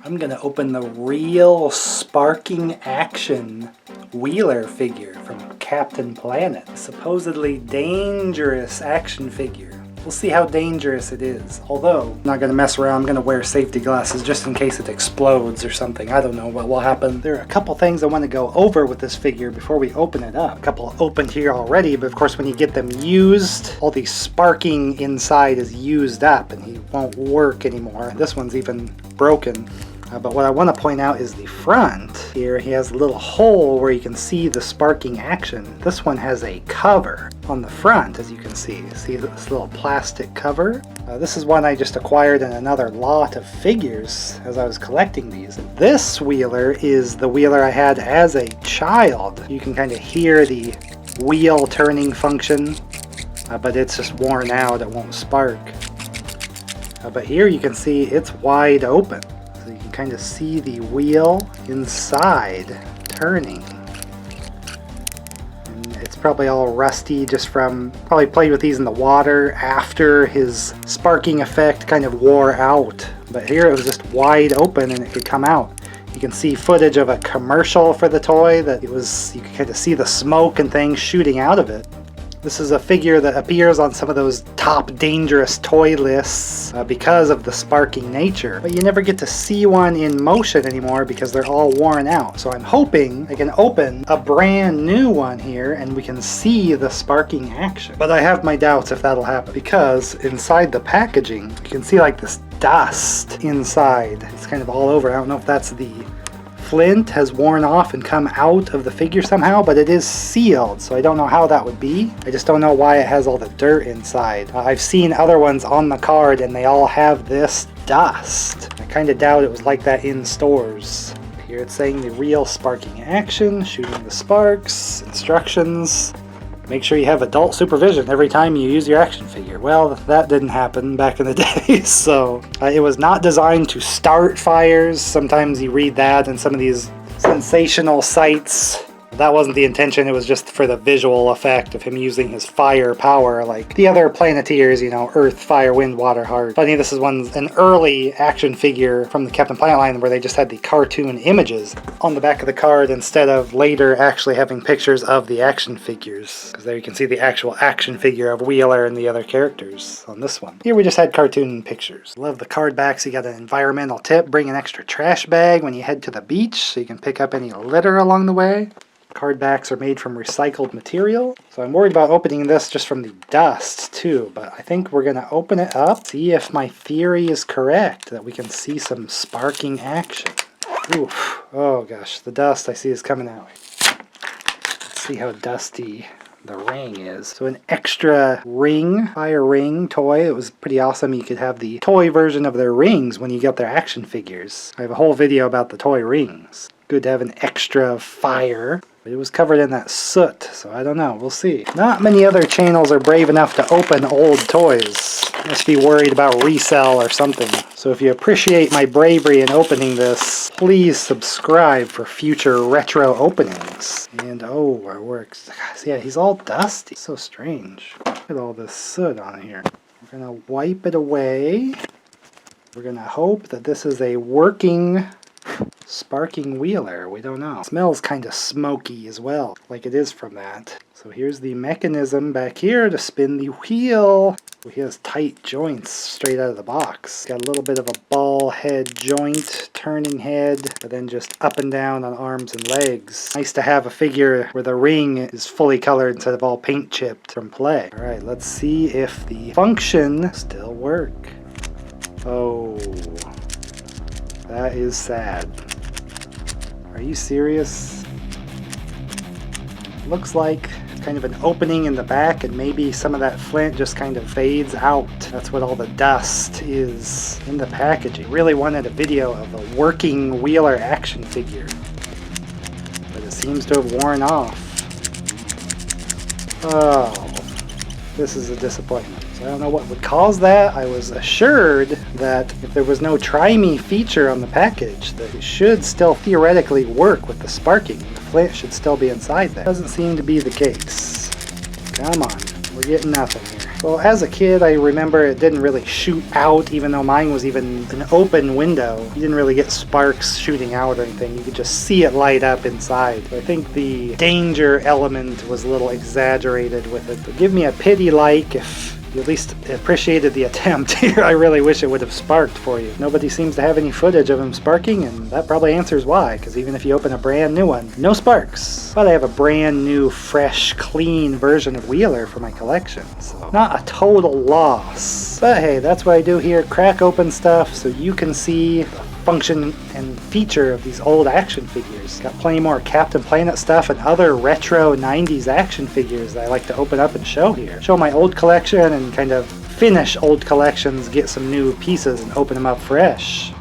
I'm gonna open the real sparking action Wheeler figure from Captain Planet. Supposedly dangerous action figure. We'll see how dangerous it is. Although, I'm not gonna mess around, I'm gonna wear safety glasses just in case it explodes or something. I don't know what will happen. There are a couple things I want to go over with this figure before we open it up. A couple opened here already, but of course when you get them used, all the sparking inside is used up and he won't work anymore. This one's even broken. But what I want to point out is the front. Here he has a little hole where you can see the sparking action. This one has a cover on the front, as you can see. See this little plastic cover? This is one I just acquired in another lot of figures as I was collecting these. This Wheeler is the Wheeler I had as a child. You can kind of hear the wheel turning function, but it's just worn out, it won't spark. But here you can see it's wide open. So you can kind of see the wheel inside turning. And it's probably all rusty just from, probably played with these in the water after his sparking effect kind of wore out. But here it was just wide open and it could come out. You can see footage of a commercial for the toy that you could kind of see the smoke and things shooting out of it. This is a figure that appears on some of those top dangerous toy lists because of the sparking nature. But you never get to see one in motion anymore because they're all worn out. So I'm hoping I can open a brand new one here and we can see the sparking action. But I have my doubts if that'll happen because inside the packaging, you can see like this dust inside. It's kind of all over. I don't know if that's the flint has worn off and come out of the figure somehow, but it is sealed, so I don't know how that would be. I just don't know why it has all the dirt inside. I've seen other ones on the card and they all have this dust. I kind of doubt it was like that in stores. Here it's saying the real sparking action, shooting the sparks, instructions. Make sure you have adult supervision every time you use your action figure. Well, that didn't happen back in the day, so it was not designed to start fires. Sometimes you read that in some of these sensational sites. That wasn't the intention, it was just for the visual effect of him using his fire power like the other Planeteers, you know, Earth, Fire, Wind, Water, Heart. Funny, this is an early action figure from the Captain Planet line where they just had the cartoon images on the back of the card instead of later actually having pictures of the action figures. Because there you can see the actual action figure of Wheeler and the other characters on this one. Here we just had cartoon pictures. Love the card backs. You got an environmental tip. Bring an extra trash bag when you head to the beach so you can pick up any litter along the way. Card backs are made from recycled material. So I'm worried about opening this just from the dust too, but I think we're going to open it up, see if my theory is correct, that we can see some sparking action. Oof. Oh gosh, the dust I see is coming out. Let's see how dusty the ring is. So an extra ring, fire ring toy. It was pretty awesome. You could have the toy version of their rings when you get their action figures. I have a whole video about the toy rings. Good to have an extra fire. But it was covered in that soot, so I don't know. We'll see. Not many other channels are brave enough to open old toys. Must be worried about resell or something. So if you appreciate my bravery in opening this, please subscribe for future retro openings. And oh, our works. Yeah, he's all dusty. So strange. Look at all this soot on here. We're gonna wipe it away. We're gonna hope that this is a working sparking Wheeler. We don't know. It smells kind of smoky as well, like it is from that. So here's the mechanism back here to spin the wheel. He has tight joints straight out of the box. Got a little bit of a ball head joint, turning head, but then just up and down on arms and legs. Nice to have a figure where the ring is fully colored instead of all paint chipped from play. Alright, let's see if the function still work. Oh, that is sad. Are you serious? Looks like kind of an opening in the back and maybe some of that flint just kind of fades out. That's what all the dust is in the packaging. Really wanted a video of a working Wheeler action figure, but it seems to have worn off. Oh, this is a disappointment. So I don't know what would cause that. I was assured that if there was no Try Me feature on the package, that it should still theoretically work with the sparking. The flint should still be inside there. Doesn't seem to be the case. Come on, we're getting nothing here. Well, as a kid, I remember it didn't really shoot out, even though mine was even an open window. You didn't really get sparks shooting out or anything. You could just see it light up inside. I think the danger element was a little exaggerated with it. But give me a pity like if you at least appreciated the attempt here. I really wish it would have sparked for you. Nobody seems to have any footage of him sparking, and that probably answers why, because even if you open a brand new one, no sparks. But I have a brand new, fresh, clean version of Wheeler for my collection, so not a total loss. But hey, that's what I do here, crack open stuff so you can see the function and feature of these old action figures. Got plenty more Captain Planet stuff and other retro 90s action figures that I like to open up and show here. Show my old collection and kind of finish old collections, get some new pieces and open them up fresh.